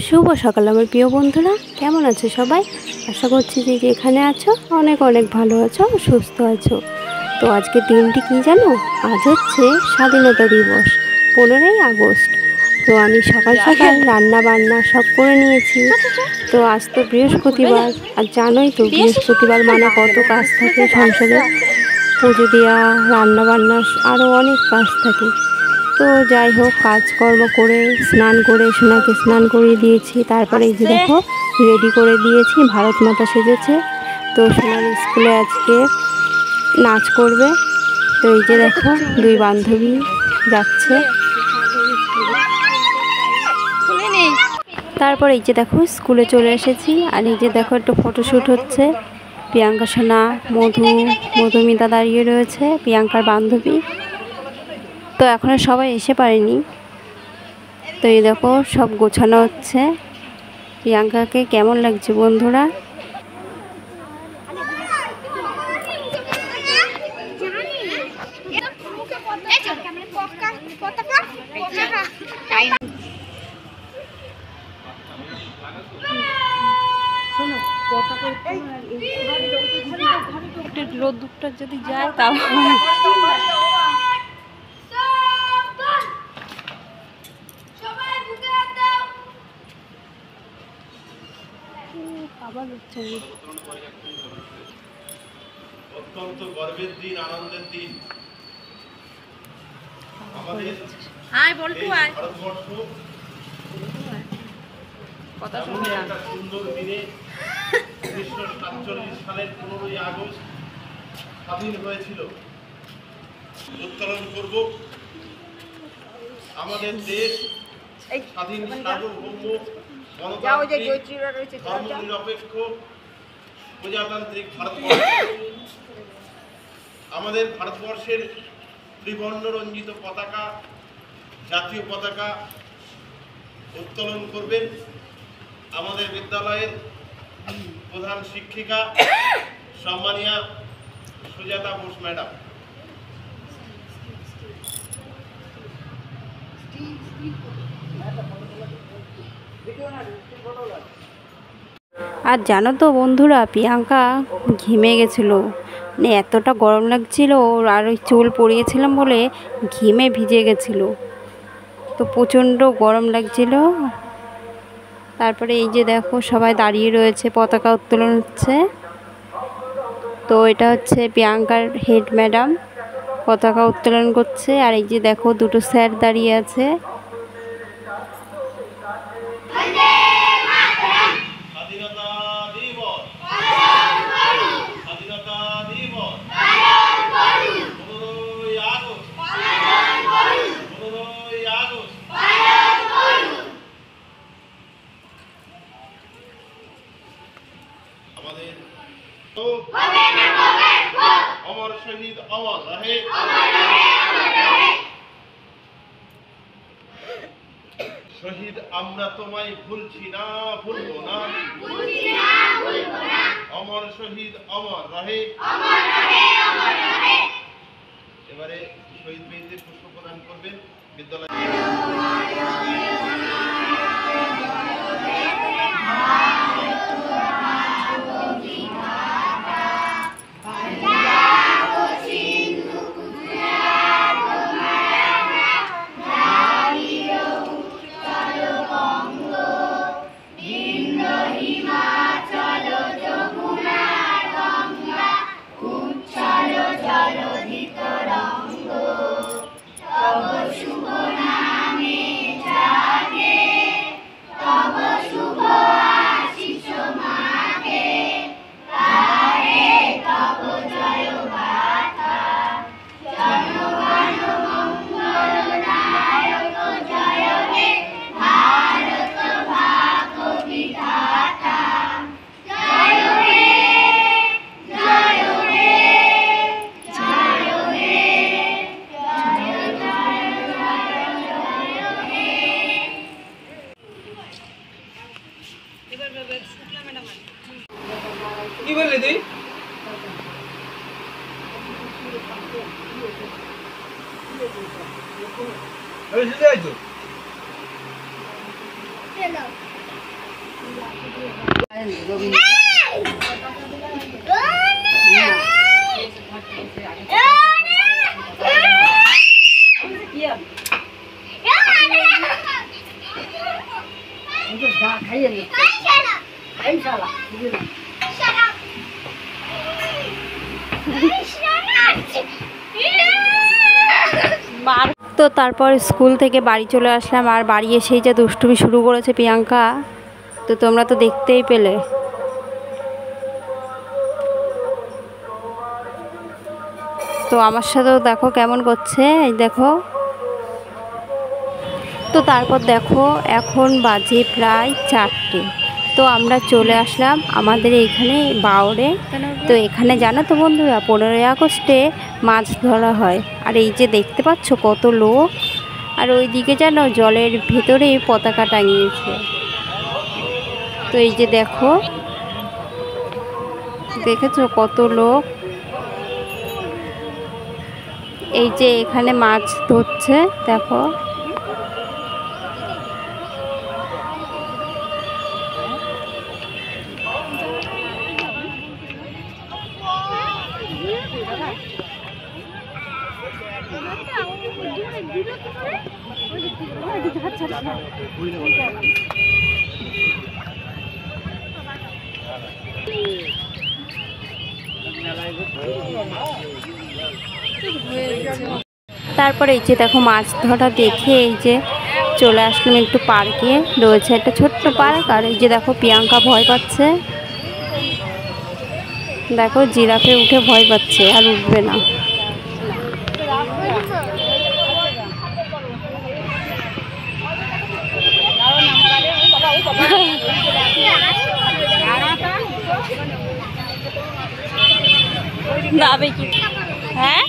শুভ সকাল আমার প্রিয় বন্ধুরা, কেমন আছো সবাই? আশা করছি যে যেখানে আছো অনেক অনেক ভালো আছো, সুস্থ আছো। তো আজকে দিনটি কি জানো? আজ হচ্ছে স্বাধীনতা দিবস, 15ই আগস্ট। তো আমি সকাল সকাল রান্না বান্না সব করে নিয়েছি। তো আজ তো বৃহস্পতিবার, আর জানোই তো বৃহস্পতিবার মানে কত কাজ থাকে সংসারে, পুজো দেওয়া, রান্না বান্না, আরও অনেক কাজ থাকে। তো যাই হোক, কাজকর্ম করে স্নান করে সোনাকে স্নান করিয়ে দিয়েছি। তারপরে এই যে দেখো রেডি করে দিয়েছি, ভারত মাতা সেজেছে। তো সোনার স্কুলে আজকে নাচ করবে। তো এই যে দেখো দুই বান্ধবী যাচ্ছে। তারপর এই যে দেখো স্কুলে চলে এসেছি, আর এই যে দেখো একটু ফটোশ্যুট হচ্ছে। প্রিয়াঙ্কা সোনা, মধুমিতা দাঁড়িয়ে রয়েছে, প্রিয়াঙ্কার বান্ধবী। তো এখনও সবাই এসে পারেনি। তো এই দেখো সব গোছানো হচ্ছে। প্রিয়াঙ্কাকে কেমন লাগছে বন্ধুরা? রোদ্দুরটা যদি যায় তাও অত্যন্ত গর্বের দিন, আনন্দের দিন। আমাদের ভারতবর্ষ একটা সুন্দর দিনে 1947 সালের 15ই আগস্ট স্বাধীন হয়েছিল। উত্তোলন করব আমাদের দেশ স্বাধীন, সার্বভৌম, গণতান্ত্রিক, ধর্মনিরপেক্ষ, প্রজাতান্ত্রিক ভারতবর্ষ। আমাদের ভারতবর্ষের ত্রিবর্ণ রঞ্জিত পতাকা, জাতীয় পতাকা উত্তোলন করবেন আমাদের বিদ্যালয়ের প্রধান শিক্ষিকা সম্মানীয়া সুজাতা বোস ম্যাডাম। আর জানো তো বন্ধুরা, প্রিয়াঙ্কা ঘেমে গেছিলো, মানে এতটা গরম লাগছিল ওর, আর ওই চুল পরিয়েছিলাম বলে ঘেমে ভিজে গেছিলো। তো প্রচণ্ড গরম লাগছিল। তারপরে এই যে দেখো সবাই দাঁড়িয়ে রয়েছে, পতাকা উত্তোলন হচ্ছে। তো এটা হচ্ছে প্রিয়াঙ্কার হেড ম্যাডাম পতাকা উত্তোলন করছে। আর এই যে দেখো দুটো স্যার দাঁড়িয়ে আছে। অমর শহীদ অমর রহে, শহীদ আমরা তোমায় ভুলছি না, ভুলবো না। অমর শহীদ অমর রহে। এবারে শহীদ বীরদের পুষ্প প্রদান করবেন বিদ্যালয়। কি বললি তুই? তো তারপর স্কুল থেকে বাড়ি চলে আসলাম, আর বাড়ি এসেই যে দুষ্টুমি শুরু করেছে প্রিয়াঙ্কা, তো তোমরা তো দেখতেই পেলে। তো আমার সাথেও দেখো কেমন করছে, এই দেখো। তো তারপর দেখো এখন বাজে প্রায় 4টে। তো আমরা চলে আসলাম আমাদের এইখানে বাওরে। তো এখানে জানো তো বন্ধুরা 15ই আগস্টে মাছ ধরা হয়। আর এই যে দেখতে পাচ্ছ কত লোক, আর ওই দিকে যেন জলের ভেতরে পতাকা টাঙিয়েছে। তো এই যে দেখো, দেখেছো কত লোক, এই যে এখানে মাছ ধরছে দেখো। তারপরে এই যে দেখো মাছ ধরা দেখে এই যে চলে আসলাম একটু পার্কে। রয়েছে একটা ছোট্ট পার্ক, আর এই যে দেখো প্রিয়াঙ্কা ভয় পাচ্ছে, দেখো জিরাফে উঠে ভয় পাচ্ছে, আর উঠবে না। যাবে কি? হ্যাঁ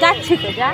যাচ্ছি তো, যা।